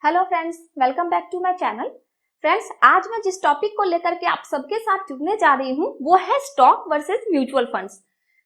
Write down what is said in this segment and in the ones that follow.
Hello friends, welcome back to my channel. Friends, आज मैं जिस टॉपिक को लेकर के आप सबके साथ जुड़ने जा रही हूँ वो है stock versus mutual funds.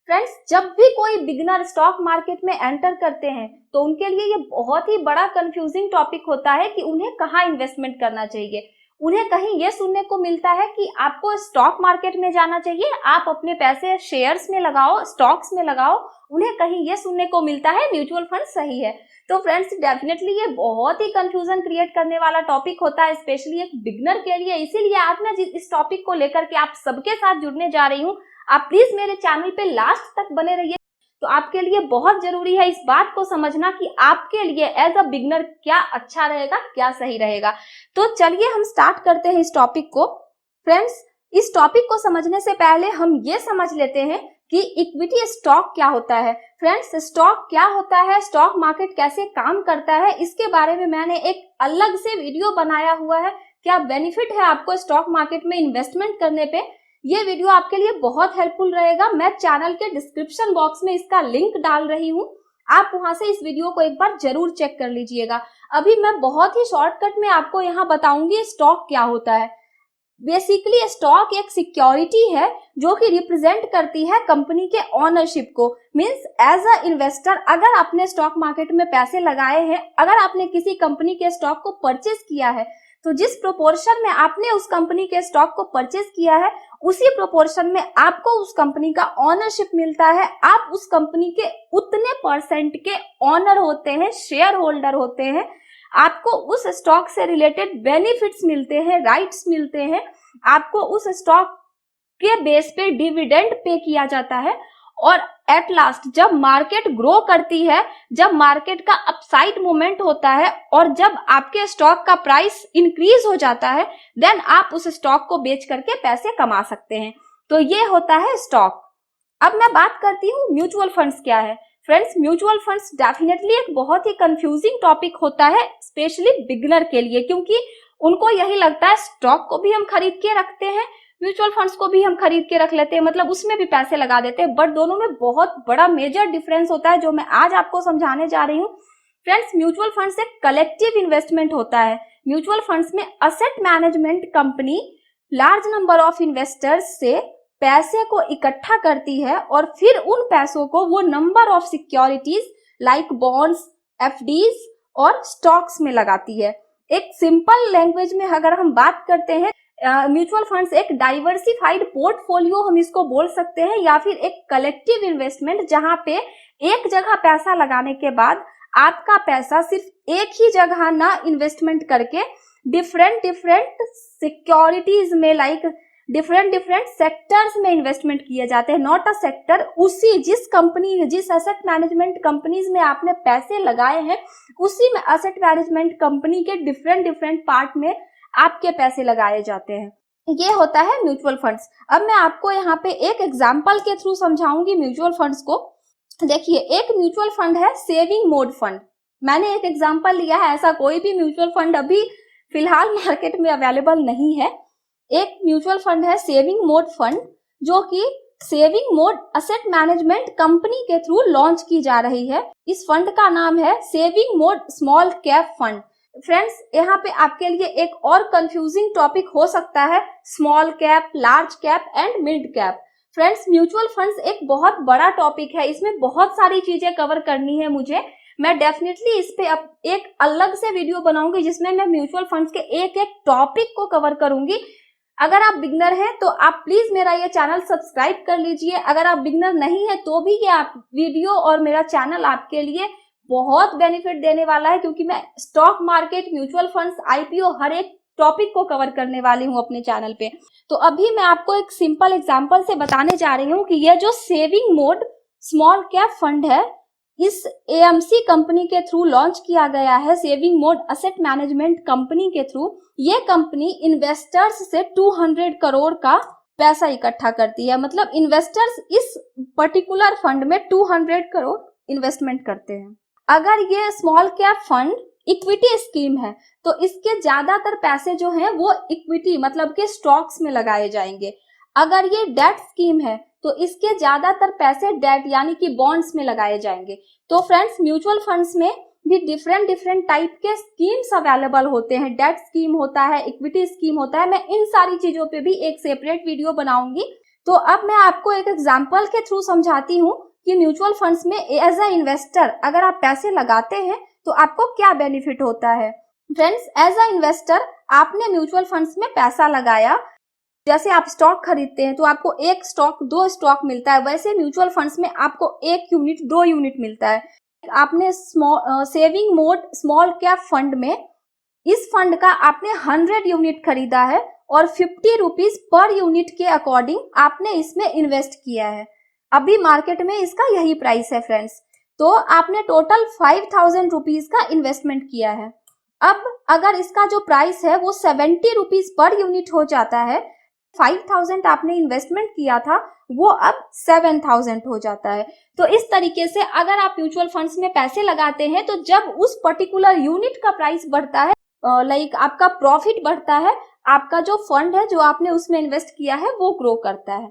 Friends, जब भी कोई बिगिनर स्टॉक मार्केट में एंटर करते हैं तो उनके लिए ये बहुत ही बड़ा कंफ्यूजिंग टॉपिक होता है कि उन्हें कहाँ इन्वेस्टमेंट करना चाहिए। उन्हें कहीं ये सुनने को मिलता है कि आपको स्टॉक मार्केट में जाना चाहिए, आप अपने पैसे शेयर्स में लगाओ, स्टॉक्स में लगाओ। उन्हें कहीं ये सुनने को मिलता है म्यूचुअल फंड सही है। तो फ्रेंड्स, डेफिनेटली ये बहुत ही कंफ्यूजन क्रिएट करने वाला टॉपिक होता है, स्पेशली एक बिगनर के लिए। इसीलिए आज मैं इस टॉपिक को लेकर के आप सबके साथ जुड़ने जा रही हूँ। आप प्लीज मेरे चैनल पे लास्ट तक बने रहिए। तो आपके लिए बहुत जरूरी है इस बात को समझना कि आपके लिए एज अ बिगनर क्या अच्छा रहेगा, क्या सही रहेगा। तो चलिए हम स्टार्ट करते हैं इस टॉपिक को। फ्रेंड्स, इस टॉपिक को समझने से पहले हम ये समझ लेते हैं कि इक्विटी स्टॉक क्या होता है। फ्रेंड्स, स्टॉक क्या होता है, स्टॉक मार्केट कैसे काम करता है, इसके बारे में मैंने एक अलग से वीडियो बनाया हुआ है। क्या बेनिफिट है आपको स्टॉक मार्केट में इन्वेस्टमेंट करने पे, ये वीडियो आपके लिए बहुत हेल्पफुल रहेगा। मैं चैनल के डिस्क्रिप्शन बॉक्स में इसका लिंक डाल रही हूँ, आप वहां से इस वीडियो को एक बार जरूर चेक कर लीजिएगा। अभी मैं बहुत ही शॉर्टकट में आपको यहाँ बताऊंगी स्टॉक क्या होता है। बेसिकली स्टॉक एक सिक्योरिटी है जो कि रिप्रेजेंट करती है कंपनी के ओनरशिप को। मींस एज अ इन्वेस्टर, अगर आपने स्टॉक मार्केट में पैसे लगाए हैं, अगर आपने किसी कंपनी के स्टॉक को परचेज किया है, तो जिस प्रोपोर्शन में आपने उस कंपनी के स्टॉक को परचेज किया है उसी प्रोपोर्शन में आपको उस कंपनी का ओनरशिप मिलता है। आप उस कंपनी के उतने परसेंट के ओनर होते हैं, शेयर होल्डर होते हैं। आपको उस स्टॉक से रिलेटेड बेनिफिट्स मिलते हैं, राइट्स मिलते हैं। आपको उस स्टॉक के बेस पे डिविडेंड पे किया जाता है। और एट लास्ट जब मार्केट ग्रो करती है, जब मार्केट का अपसाइड मूवमेंट होता है और जब आपके स्टॉक का प्राइस इंक्रीज हो जाता है, देन आप उस स्टॉक को बेच करके पैसे कमा सकते हैं। तो ये होता है स्टॉक। अब मैं बात करती हूँ म्यूचुअल फंड्स क्या है। फ्रेंड्स, म्यूचुअल फंड्स डेफिनेटली एक बहुत ही कंफ्यूजिंग टॉपिक होता है, स्पेशली बिगिनर के लिए, क्योंकि उनको यही लगता है स्टॉक को भी हम खरीद के रखते हैं, म्यूचुअल फंड्स को भी हम खरीद के रख लेते हैं, मतलब उसमें भी पैसे लगा देते हैं। बट दोनों में बहुत बड़ा मेजर डिफरेंस होता है जो मैं आज आपको समझाने जा रही हूँ। फ्रेंड्स, म्यूचुअल फंड्स एक कलेक्टिव इन्वेस्टमेंट होता है। म्यूचुअल फंड्स में asset management company large number of investors से पैसे को इकट्ठा करती है और फिर उन पैसों को वो number of securities like bonds, FDs और स्टॉक्स में लगाती है। एक सिंपल लैंग्वेज में अगर हम बात करते हैं, म्यूचुअल फंड्स एक डाइवर्सिफाइड पोर्टफोलियो हम इसको बोल सकते हैं, या फिर एक कलेक्टिव इन्वेस्टमेंट जहां पे एक जगह पैसा लगाने के बाद आपका पैसा सिर्फ एक ही जगह ना इन्वेस्टमेंट करके डिफरेंट सिक्योरिटीज में, लाइक डिफरेंट सेक्टर्स में इन्वेस्टमेंट किए जाते हैं। नॉट अ सेक्टर, उसी जिस कंपनी, जिस एसेट मैनेजमेंट कंपनीज में आपने पैसे लगाए हैं, उसी में एसेट मैनेजमेंट कंपनी के डिफरेंट पार्ट में आपके पैसे लगाए जाते हैं। ये होता है म्यूचुअल फंड्स। अब मैं आपको यहाँ पे एक एग्जांपल के थ्रू समझाऊंगी म्यूचुअल फंड्स को। देखिए, एक म्यूचुअल फंड है सेविंग मोड फंड। मैंने एक एग्जांपल लिया है, ऐसा कोई भी म्यूचुअल फंड अभी फिलहाल मार्केट में अवेलेबल नहीं है। एक म्यूचुअल फंड है सेविंग मोड फंड, जो कि saving mode asset management company के थ्रू लॉन्च की जा रही है। इस फंड का नाम है saving mode small cap fund. Friends, यहाँ पे आपके लिए एक और कंफ्यूजिंग टॉपिक हो सकता है small cap, large cap and mid cap. Friends, mutual funds एक बहुत बड़ा टॉपिक है, इसमें बहुत सारी चीजें कवर करनी है मुझे। मैं डेफिनेटली इस पे अब एक अलग से वीडियो बनाऊंगी जिसमें मैं म्यूचुअल फंड्स के एक एक टॉपिक को कवर करूंगी। अगर आप बिगनर हैं तो आप प्लीज मेरा ये चैनल सब्सक्राइब कर लीजिए। अगर आप बिगनर नहीं है तो भी ये आप वीडियो और मेरा चैनल आपके लिए बहुत बेनिफिट देने वाला है, क्योंकि मैं stock market, mutual funds, IPO हर एक टॉपिक को कवर करने वाली हूँ अपने चैनल पे। तो अभी मैं आपको एक सिंपल एग्जांपल से बताने जा रही हूँ कि ये जो saving mode small cap fund है, इस एएमसी कंपनी के थ्रू लॉन्च किया गया है, saving mode asset management company के थ्रू। ये कंपनी इन्वेस्टर्स से 200 करोड़ का पैसा इकट्ठा करती है। मतलब इन्वेस्टर्स इस पर्टिकुलर फंड में 200 करोड़ इन्वेस्टमेंट करते हैं। अगर ये small cap fund equity scheme है तो इसके ज्यादातर पैसे जो हैं वो इक्विटी मतलब के स्टॉक्स में लगाए जाएंगे। अगर ये डेट स्कीम है तो इसके ज्यादातर पैसे डेट यानी कि बॉन्ड्स में लगाए जाएंगे। तो फ्रेंड्स, म्यूचुअल फंड्स में भी डिफरेंट डिफरेंट टाइप के स्कीम्स अवेलेबल होते हैं, डेट स्कीम होता है, इक्विटी स्कीम होता है। मैं इन सारी चीजों पे भी एक सेपरेट वीडियो बनाऊंगी। तो अब मैं आपको एक एग्जांपल के थ्रू समझाती हूँ कि म्यूचुअल फंड्स में एज अ इन्वेस्टर अगर आप पैसे लगाते हैं तो आपको क्या बेनिफिट होता है। फ्रेंड्स, एज अ इन्वेस्टर आपने म्यूचुअल फंड्स में पैसा लगाया, जैसे आप स्टॉक खरीदते हैं तो आपको एक स्टॉक 2 स्टॉक मिलता है, वैसे म्यूचुअल फंड्स में आपको 1 यूनिट 2 यूनिट मिलता है। आपने saving mode small cap fund में इस फंड का आपने 100 यूनिट खरीदा है और 50 रुपीज पर यूनिट के अकॉर्डिंग आपने इसमें इन्वेस्ट किया है। अभी मार्केट में इसका यही प्राइस है फ्रेंड्स। तो आपने टोटल 5000 रुपीज का इन्वेस्टमेंट किया है। अब अगर इसका जो प्राइस है वो 70 रुपीज पर यूनिट हो जाता है, 5000 आपने इन्वेस्टमेंट किया था वो अब 7000 हो जाता है। तो इस तरीके से अगर आप म्यूचुअल फंड्स में पैसे लगाते हैं तो जब उस पर्टिकुलर यूनिट का प्राइस बढ़ता है, आपका प्रॉफिट बढ़ता है, आपका जो फंड है जो आपने उसमें इन्वेस्ट किया है वो ग्रो करता है।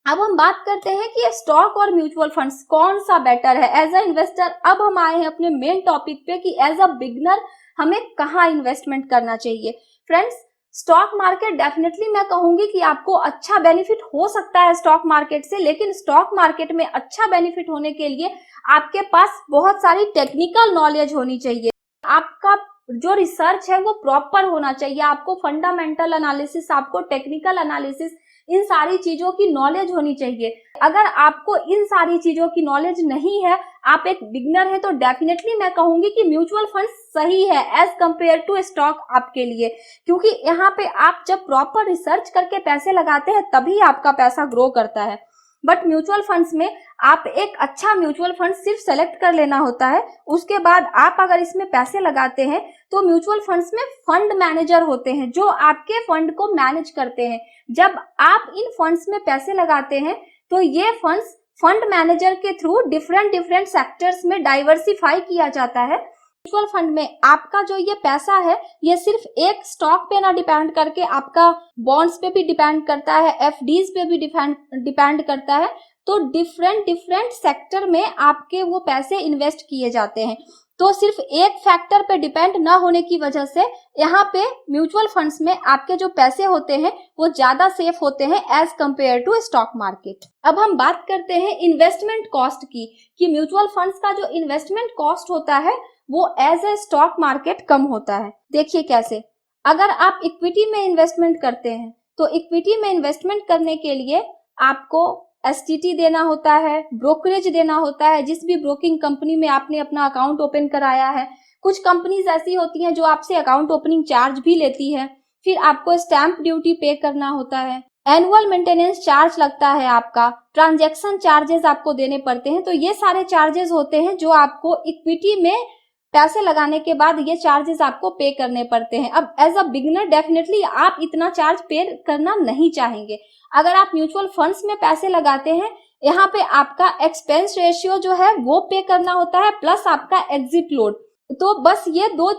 अब हम बात करते हैं कि स्टॉक और म्यूचुअल फंड्स कौन सा बेटर है एज अ इन्वेस्टर। अब हम आए हैं अपने मेन टॉपिक पे कि एज अ बिगनर हमें कहाँ इन्वेस्टमेंट करना चाहिए। फ्रेंड्स, स्टॉक मार्केट डेफिनेटली मैं कहूंगी कि आपको अच्छा बेनिफिट हो सकता है स्टॉक मार्केट से, लेकिन स्टॉक मार्केट में अच्छा बेनिफिट होने के लिए आपके पास बहुत सारी टेक्निकल नॉलेज होनी चाहिए। आपका जो रिसर्च है वो प्रॉपर होना चाहिए। आपको फंडामेंटल एनालिसिस, आपको टेक्निकल एनालिसिस, इन सारी चीजों की नॉलेज होनी चाहिए। अगर आपको इन सारी चीजों की नॉलेज नहीं है, आप एक बिगनर है, तो डेफिनेटली मैं कहूंगी कि म्यूचुअल फंड सही है एज कंपेयर टू स्टॉक आपके लिए, क्योंकि यहाँ पे आप जब प्रॉपर रिसर्च करके पैसे लगाते हैं तभी आपका पैसा ग्रो करता है। बट म्यूचुअल फंड्स में आप एक अच्छा म्यूचुअल फंड सिर्फ सेलेक्ट कर लेना होता है, उसके बाद आप अगर इसमें पैसे लगाते हैं तो म्यूचुअल फंड्स में फंड मैनेजर होते हैं जो आपके फंड को मैनेज करते हैं। जब आप इन फंड्स में पैसे लगाते हैं तो ये फंड्स फंड मैनेजर के थ्रू डिफरेंट सेक्टर्स में डाइवर्सिफाई किया जाता है। म्यूचुअल फंड में आपका जो ये पैसा है ये सिर्फ एक स्टॉक पे ना डिपेंड करके आपका बॉन्ड्स पे भी डिपेंड करता है, एफडीज पे भी डिपेंड करता है। तो डिफरेंट सेक्टर में आपके वो पैसे इन्वेस्ट किए जाते हैं। तो सिर्फ एक फैक्टर पे डिपेंड ना होने की वजह से यहाँ पे म्यूचुअल फंड्स में आपके जो पैसे होते हैं वो ज्यादा सेफ होते हैं as compared to stock market. अब हम बात करते हैं इन्वेस्टमेंट कॉस्ट की, कि म्यूचुअल फंड्स का जो इन्वेस्टमेंट कॉस्ट होता है वो एज ए स्टॉक मार्केट कम होता है। देखिए कैसे, अगर आप इक्विटी में इन्वेस्टमेंट करते हैं तो इक्विटी में इन्वेस्टमेंट करने के लिए आपको एसटीटी देना होता है, ब्रोकरेज देना होता है, जिस भी ब्रोकिंग कंपनी में आपने अपना अकाउंट ओपन कराया है। कुछ कंपनीज ऐसी होती हैं जो आपसे अकाउंट ओपनिंग चार्ज भी लेती है, फिर आपको स्टैंप ड्यूटी पे करना होता है, एनुअल मेंटेनेंस चार्ज लगता है, आपका ट्रांजैक्शन चार्जेस आपको देने पड़ते हैं। तो ये सारे चार्जेस होते हैं जो आपको इक्विटी में पैसे लगाने के बाद ये चार्जेस आपको पे करने पड़ते हैं। अब एज अ बिगिनर डेफिनेटली आप इतना चार्ज पे करना नहीं चाहेंगे। अगर आप म्यूचुअल फंड्स में पैसे लगाते हैं, यहाँ पे आपका एक्सपेंस रेशियो जो है वो पे करना होता है, प्लस आपका एग्जिट लोड। तो बस ये 2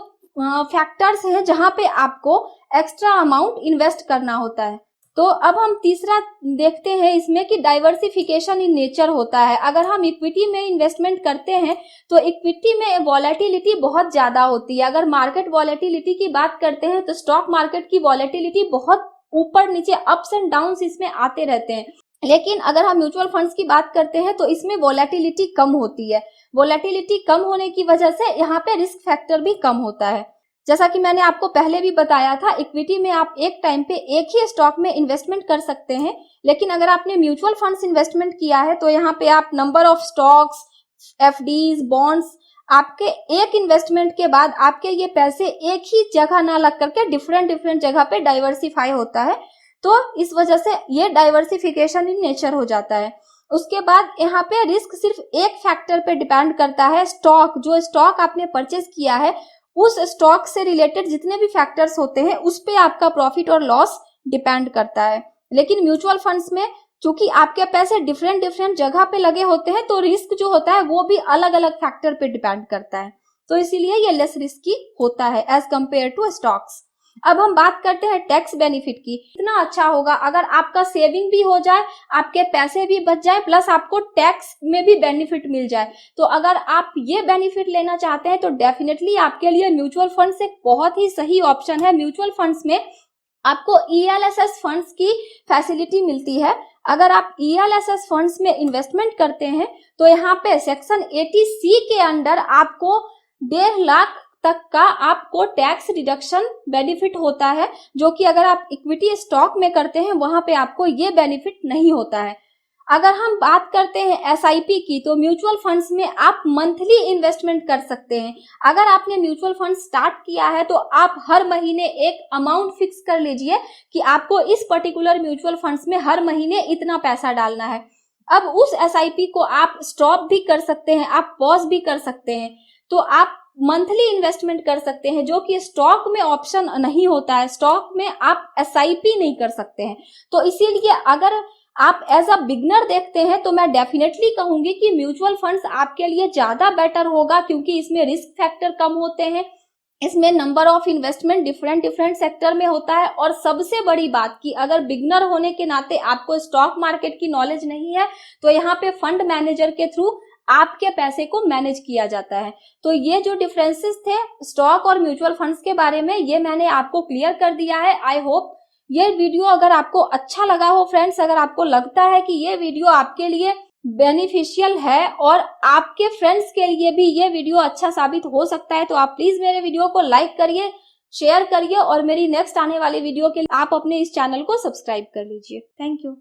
फैक्टर्स हैं जहां पे आपको एक्स्ट्रा अमाउंट इन्वेस्ट करना होता है। तो अब हम तीसरा देखते हैं इसमें कि डाइवर्सिफिकेशन इन नेचर होता है। अगर हम इक्विटी में इन्वेस्टमेंट करते हैं तो इक्विटी में वॉलेटिलिटी बहुत ज्यादा होती है। अगर मार्केट वॉलेटिलिटी की बात करते हैं तो स्टॉक मार्केट की वॉलेटिलिटी बहुत ऊपर नीचे अप्स एंड डाउन्स इसमें आते रहते हैं। लेकिन अगर हम म्यूचुअल फंड्स की बात करते हैं तो इसमें वॉलेटिलिटी कम होती है। वॉलेटिलिटी कम होने की वजह से यहाँ पे रिस्क फैक्टर भी कम होता है। जैसा कि मैंने आपको पहले भी बताया था, इक्विटी में आप एक टाइम पे एक ही स्टॉक में इन्वेस्टमेंट कर सकते हैं, लेकिन अगर आपने म्यूचुअल फंड्स इन्वेस्टमेंट किया है तो यहाँ पे आप number of stocks, FDs, bonds, आपके एक इन्वेस्टमेंट के बाद आपके ये पैसे एक ही जगह ना लग करके डिफरेंट जगह पे डाइवर्सिफाई होता है। तो इस वजह से ये डाइवर्सिफिकेशन इन नेचर हो जाता है। उसके बाद यहाँ पे रिस्क सिर्फ एक फैक्टर पे डिपेंड करता है, स्टॉक, जो स्टॉक आपने परचेज किया है उस स्टॉक से रिलेटेड जितने भी फैक्टर्स होते हैं उस पे आपका प्रॉफिट और लॉस डिपेंड करता है। लेकिन म्यूचुअल फंड्स में चूंकि आपके पैसे डिफरेंट जगह पे लगे होते हैं तो रिस्क जो होता है वो भी अलग अलग फैक्टर पे डिपेंड करता है। तो इसीलिए ये लेस रिस्की होता है एज कंपेयर टू स्टॉक्स। अब हम बात करते हैं टैक्स बेनिफिट की। इतना अच्छा होगा अगर आपका सेविंग भी हो जाए, आपके पैसे भी बच जाए, प्लस आपको टैक्स में भी बेनिफिट मिल जाए। तो अगर आप ये बेनिफिट लेना चाहते हैं तो डेफिनेटली आपके लिए म्यूचुअल फंड्स एक बहुत ही सही ऑप्शन है। म्यूचुअल फंड्स में आपको ELSS फंड्स की फैसिलिटी मिलती है। अगर आप ELSS फंड्स में इन्वेस्टमेंट करते हैं तो यहाँ पे सेक्शन 80C के अंडर आपको 1.5 लाख तक का आपको टैक्स रिडक्शन बेनिफिट होता है, जो कि अगर आप इक्विटी स्टॉक में करते हैं वहां पे आपको ये बेनिफिट नहीं होता है। अगर हम बात करते हैं SIP की, तो म्यूचुअल फंड्स में आप मंथली इन्वेस्टमेंट कर सकते हैं। अगर आपने म्यूचुअल फंड स्टार्ट किया है तो आप हर महीने एक अमाउंट फिक्स कर लीजिए कि आपको इस पर्टिकुलर म्यूचुअल फंड्स में हर महीने इतना पैसा डालना है। अब उस SIP को आप स्टॉप भी कर सकते हैं, आप पॉज भी कर सकते हैं। तो आप मंथली इन्वेस्टमेंट कर सकते हैं, जो कि स्टॉक में ऑप्शन नहीं होता है। स्टॉक में आप SIP नहीं कर सकते हैं। तो इसीलिए अगर आप एज अ बिगनर देखते हैं तो मैं डेफिनेटली कहूंगी कि म्यूचुअल फंड्स आपके लिए ज्यादा बेटर होगा, क्योंकि इसमें रिस्क फैक्टर कम होते हैं, इसमें number of investment different sector में होता है। और सबसे बड़ी बात कि अगर बिगनर होने के नाते आपको स्टॉक मार्केट की नॉलेज नहीं है तो यहाँ पे फंड मैनेजर के थ्रू आपके पैसे को मैनेज किया जाता है। तो ये जो डिफरेंसेस थे स्टॉक और म्यूचुअल फंड्स के बारे में, ये मैंने आपको क्लियर कर दिया है। आई होप ये वीडियो अगर आपको अच्छा लगा हो फ्रेंड्स, अगर आपको लगता है कि ये वीडियो आपके लिए बेनिफिशियल है और आपके फ्रेंड्स के लिए भी ये वीडियो अच्छा साबित हो सकता है, तो आप प्लीज मेरे वीडियो को लाइक करिए, शेयर करिए और मेरी नेक्स्ट आने वाली वीडियो के लिए आप अपने इस चैनल को सब्सक्राइब कर लीजिए। Thank you.